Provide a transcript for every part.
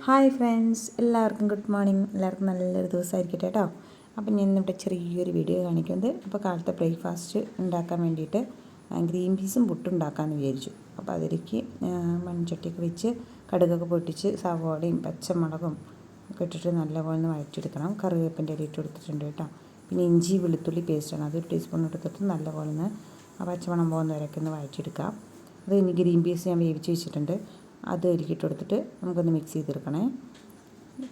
Hi friends, എല്ലാവർക്കും good morning. എല്ലാവർക്കും നല്ലൊരു ദിവസമായിരിക്കട്ടെ കേട്ടോ. അപ്പം ഞാൻ ഇവിടെ ചെറിയൊരു വീഡിയോ കാണിക്കുന്നത്. അപ്പോൾ കാലത്തെ ബ്രേക്ക്ഫാസ്റ്റ് ഉണ്ടാക്കാൻ വേണ്ടിയിട്ട് ഗ്രീൻ പീസും പുട്ടും ഉണ്ടാക്കാമെന്ന് വിചാരിച്ചു. അപ്പോൾ അതിലേക്ക് മൺചട്ടിയൊക്കെ വെച്ച് കടുകൊക്കെ പൊട്ടിച്ച് സവോളയും പച്ചമുളകും ഒക്കെ ഇട്ടിട്ട് നല്ലപോലെ വഴറ്റിയെടുക്കണം. കറിവേപ്പിൻ്റെ ഇല ഇട്ട് കൊടുത്തിട്ടുണ്ട് കേട്ടോ. പിന്നെ ഇഞ്ചി വെളുത്തുള്ളി പേസ്റ്റാണ്, അതൊരു ടീസ്പൂൺ എടുത്തിട്ട് നല്ലപോലെ പച്ചമണം പോകുന്ന വരെയൊക്കെ ഒന്ന് വഴറ്റിയെടുക്കാം. അത് ഇനി ഗ്രീൻ പീസ് ഞാൻ വേവിച്ച് വെച്ചിട്ടുണ്ട്, അത് അതിലേക്കിട്ട് കൊടുത്തിട്ട് നമുക്കൊന്ന് മിക്സ് ചെയ്തെടുക്കണേ.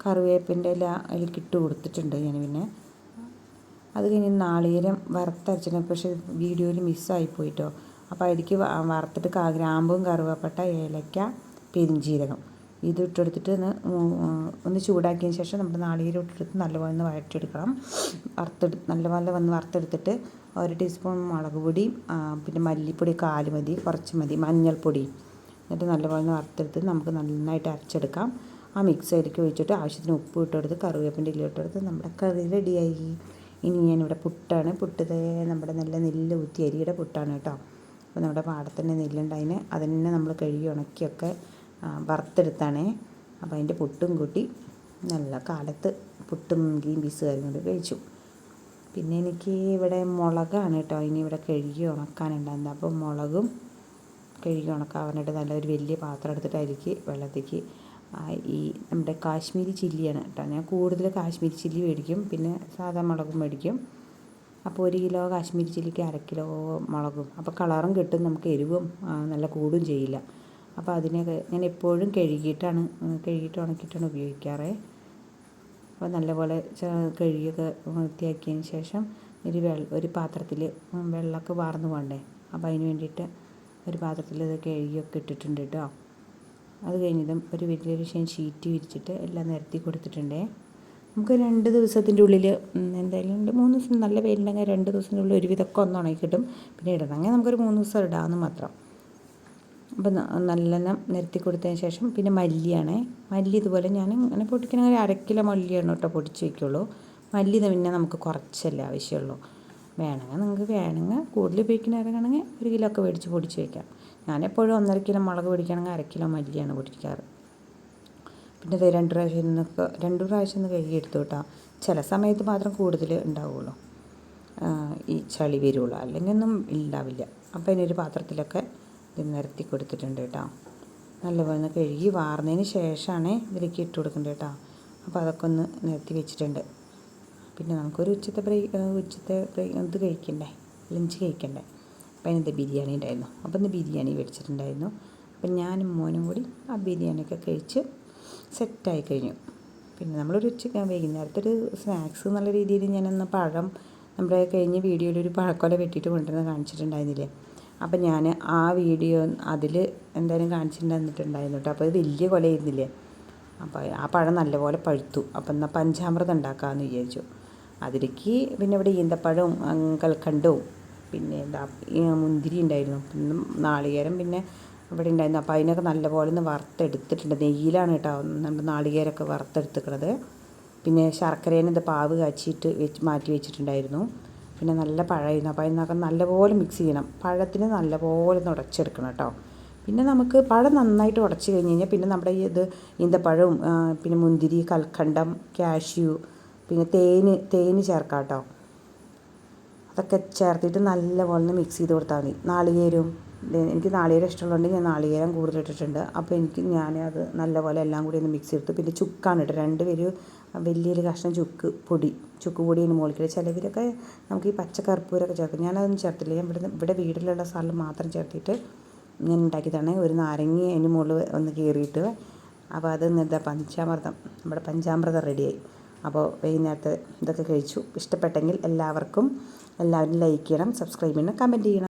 കറിവേപ്പിൻ്റെ ഇല അതിലേക്ക് ഇട്ട് കൊടുത്തിട്ടുണ്ട് ഞാൻ. പിന്നെ അത് കഴിഞ്ഞ് നാളികേരം വറുത്തരച്ചിട്ട്, പക്ഷേ വീഡിയോയിൽ മിസ്സായിപ്പോയിട്ടോ. അപ്പോൾ അതിലേക്ക് വറുത്തിട്ട് ഗ്രാമ്പും കറുവപ്പട്ട ഏലക്ക പെരിഞ്ചീരകം ഇത് ഇട്ടെടുത്തിട്ട് ഒന്ന് ചൂടാക്കിയതിന് ശേഷം നമ്മുടെ നാളികേരം ഇട്ടെടുത്ത് നല്ലപോലെ ഒന്ന് വഴറ്റിയെടുക്കണം. നല്ലപോലെ വറുത്തെടുത്തിട്ട് 1 ടീസ്പൂൺ മുളക് പൊടി, പിന്നെ മല്ലിപ്പൊടി 1/4 മതി, കുറച്ച് മതി, മഞ്ഞൾപ്പൊടി, എന്നിട്ട് നല്ലപോലെ വറുത്തെടുത്ത് നമുക്ക് നന്നായിട്ട് അരച്ചെടുക്കാം. ആ മിക്സ് അതിലേക്ക് ഒഴിച്ചിട്ട് ആവശ്യത്തിന് ഉപ്പ് ഇട്ടെടുത്ത് കറിവേപ്പിൻ്റെ ഇല ഇട്ടെടുത്ത് നമ്മുടെ കറി റെഡിയായി. ഇനി ഞാനിവിടെ പുട്ടാണ്. നമ്മുടെ നല്ല നെല്ല് ഊറ്റി അരിയുടെ പുട്ടാണ് കേട്ടോ. അപ്പോൾ നമ്മുടെ പാടത്തിൻ്റെ നെല്ലുണ്ടായിന്, അതിനെ നമ്മൾ കഴുകി ഉണക്കിയൊക്കെ വറുത്തെടുത്താണേ. അപ്പോൾ അതിൻ്റെ പുട്ടും കൂട്ടി നല്ല കാലത്ത് പുട്ടും ഗ്രീൻ പീസ് കറിയും കൊണ്ട് കഴിച്ചു. പിന്നെ എനിക്ക് ഇവിടെ മുളകാണ് കേട്ടോ ഇനി ഇവിടെ കഴുകി ഉണക്കാനുണ്ടായിരുന്നത്. അപ്പോൾ മുളകും കഴുകി ഉണക്കാനായിട്ട് നല്ലൊരു വലിയ പാത്രം എടുത്തിട്ട് അതിലേക്ക് വെള്ളത്തേക്ക് ഈ നമ്മുടെ കാശ്മീരി ചില്ലിയാണ് കേട്ടോ. ഞാൻ കൂടുതൽ കാശ്മീരി ചില്ലി മേടിക്കും, പിന്നെ സാധാ മുളകും മേടിക്കും. അപ്പോൾ 1 കിലോ കാശ്മീരി ചില്ലിക്ക് 1/2 കിലോ മുളകും. അപ്പോൾ കളറും കിട്ടും, നമുക്ക് എരിവും നല്ല കൂടും ചെയ്യില്ല. അപ്പോൾ അതിനൊക്കെ ഞാൻ എപ്പോഴും കഴുകിയിട്ട് ഉണക്കിയിട്ടാണ് ഉപയോഗിക്കാറ്. അപ്പോൾ നല്ലപോലെ കഴുകിയൊക്കെ വൃത്തിയാക്കിയതിന് ശേഷം ഒരു പാത്രത്തിൽ വെള്ളമൊക്കെ വാർന്നു പോകണ്ടേ, അപ്പോൾ അതിന് വേണ്ടിയിട്ട് ഒരു പാത്രത്തിൽ ഇത് കഴുകിയൊക്കെ ഇട്ടിട്ടുണ്ട് കേട്ടോ. അത് കഴിഞ്ഞതും ഒരു വലിയൊരു ഷീറ്റ് വിരിച്ചിട്ട് എല്ലാം നിരത്തി കൊടുത്തിട്ടുണ്ടേ. നമുക്ക് 2 ദിവസത്തിൻ്റെ ഉള്ളിൽ എന്തായാലും 3 ദിവസം നല്ല വെയിലുണ്ടെങ്കിൽ 2 ദിവസത്തിൻ്റെ ഉള്ളിൽ ഒരുവിധമൊക്കെ ഒന്ന് ഉണങ്ങി കിട്ടും. പിന്നെ ഇടണമെങ്കിൽ നമുക്കൊരു 3 ദിവസം ഇടാമെന്ന് മാത്രം. അപ്പം നല്ലെണ്ണം നിരത്തി കൊടുത്തതിന് ശേഷം പിന്നെ മല്ലി ഇതുപോലെ ഞാൻ ഇങ്ങനെ പൊട്ടിക്കണമെങ്കിൽ 1/2 കിലോ മല്ലിയാണ് കേട്ടോ പൊടിച്ച് വയ്ക്കുള്ളൂ. മല്ലി പിന്നെ നമുക്ക് കുറച്ചല്ലേ ആവശ്യമുള്ളൂ. വേണമെങ്കിൽ കൂടുതൽ ഉപയോഗിക്കുന്നവരാണെങ്കിൽ 1 കിലോ ഒക്കെ മേടിച്ച് പൊടിച്ച് വയ്ക്കാം. ഞാനെപ്പോഴും 1.5 കിലോ മുളക് പൊടിക്കുകയാണെങ്കിൽ 1/2 കിലോ മല്ലിയാണ് പൊടിക്കാറ്. പിന്നെ ഇത് 2 പ്രാവശ്യം ഒന്ന് കഴുകിയെടുത്തു കേട്ടോ. ചില സമയത്ത് മാത്രം കൂടുതൽ ഉണ്ടാവുള്ളൂ, ഈ ചളി വരുള്ളൂ, അല്ലെങ്കിൽ ഒന്നും ഉണ്ടാവില്ല. അപ്പോൾ അതിനൊരു പാത്രത്തിലൊക്കെ ഇത് നിരത്തി കൊടുത്തിട്ടുണ്ട് കേട്ടോ. നല്ലപോലെ കഴുകി വാർന്നതിന് ശേഷമാണ് ഇതിലേക്ക് ഇട്ട് കൊടുക്കേണ്ടത് കേട്ടോ. അപ്പോൾ അതൊക്കെ ഒന്ന് നിരത്തി വെച്ചിട്ടുണ്ട്. പിന്നെ നമുക്കൊരു ഉച്ചത്തെ ഇത് കഴിക്കണ്ടേ, ലഞ്ച് കഴിക്കണ്ടേ. അപ്പം അതിനകത്ത് ബിരിയാണി ഉണ്ടായിരുന്നു. അപ്പോൾ ഇന്ന് ബിരിയാണി മേടിച്ചിട്ടുണ്ടായിരുന്നു. അപ്പം ഞാനും മോനും കൂടി ആ ബിരിയാണിയൊക്കെ കഴിച്ച് സെറ്റായി കഴിഞ്ഞു. പിന്നെ നമ്മളൊരു വൈകുന്നേരത്തെ ഒരു സ്നാക്സ് എന്നുള്ള രീതിയിൽ ഞാനൊന്ന് നമ്മുടെ കഴിഞ്ഞ വീഡിയോയിൽ ഒരു പഴക്കൊല വെട്ടിയിട്ട് കൊണ്ടുവരുന്നത് കാണിച്ചിട്ടുണ്ടായിരുന്നില്ലേ. അപ്പം ഞാൻ ആ വീഡിയോ അതിൽ എന്തായാലും കാണിച്ചിട്ടുണ്ടായിരുന്നു കേട്ടോ. അപ്പോൾ അത് വലിയ കൊലയായിരുന്നില്ലേ. അപ്പോൾ ആ പഴം നല്ലപോലെ പഴുത്തു. അപ്പം എന്നാൽ പഞ്ചാമൃതം ഉണ്ടാക്കാമെന്ന് വിചാരിച്ചു. അതിലേക്ക് പിന്നെ ഇവിടെ ഈന്തപ്പഴവും കൽക്കണ്ടവും പിന്നെ മുന്തിരി ഉണ്ടായിരുന്നു, പിന്നെ നാളികേരം പിന്നെ ഇവിടെ ഉണ്ടായിരുന്നു. അപ്പോൾ അതിനൊക്കെ നല്ലപോലെ ഒന്ന് വറുത്തെടുത്തിട്ടുണ്ട്. നെയ്യിലാണ് കേട്ടോ നമ്മുടെ നാളികേരമൊക്കെ വറുത്തെടുത്തിക്കണത്. പിന്നെ ശർക്കരേനെ പാവ് കാച്ചിയിട്ട് മാറ്റി വെച്ചിട്ടുണ്ടായിരുന്നു. പിന്നെ നല്ല പഴമായിരുന്നു. അപ്പോൾ അതിനൊക്കെ നല്ലപോലെ മിക്സ് ചെയ്യണം. പഴത്തിന് നല്ലപോലെ ഒന്ന് ഉടച്ചെടുക്കണം കേട്ടോ. പിന്നെ നമുക്ക് പഴം നന്നായിട്ട് ഉടച്ച് കഴിഞ്ഞ് കഴിഞ്ഞാൽ പിന്നെ നമ്മുടെ ഈന്തപ്പഴവും പിന്നെ മുന്തിരി, കൽക്കണ്ടം, കാഷ്യൂ, പിന്നെ തേന് ചേർക്കാം കേട്ടോ. അതൊക്കെ ചേർത്തിട്ട് നല്ലപോലെ മിക്സ് ചെയ്ത് കൊടുത്താൽ മതി. നാളികേരവും എനിക്ക് നാളികേരം ഇഷ്ടമുള്ളതുകൊണ്ട് ഞാൻ നാളികേരം കൂടുതൽ ഇട്ടിട്ടുണ്ട്. അപ്പോൾ ഞാനത് നല്ലപോലെ എല്ലാം കൂടി ഒന്ന് മിക്സ് ചെയ്തിട്ട് പിന്നെ ചുക്കാണ് ഇട്ട് 2 വലിയൊരു കഷ്ണം ചുക്ക് പൊടിയാണ് മുകളിൽ. ചിലവരൊക്കെ നമുക്ക് ഈ പച്ചക്കർപ്പൂരൊക്കെ ചേർക്കും. ഞാനതൊന്നും ചേർത്തില്ല. ഞാൻ ഇവിടെ വീട്ടിലുള്ള സാറിൽ മാത്രം ചേർത്തിട്ട് ഞാൻ ഉണ്ടാക്കിയതാണ്. ഒരു നാരങ്ങ അതിന് മുകളിൽ ഒന്ന് കീറിയിട്ട്. അപ്പോൾ അത് നമ്മുടെ പഞ്ചാമൃതം റെഡിയായി. അപ്പോൾ വൈകുന്നേരത്തെ ഇതൊക്കെ കഴിച്ചു. ഇഷ്ടപ്പെട്ടെങ്കിൽ എല്ലാവരും ലൈക്ക് ചെയ്യണം, സബ്സ്ക്രൈബ് ചെയ്യണം, കമൻറ്റ് ചെയ്യണം.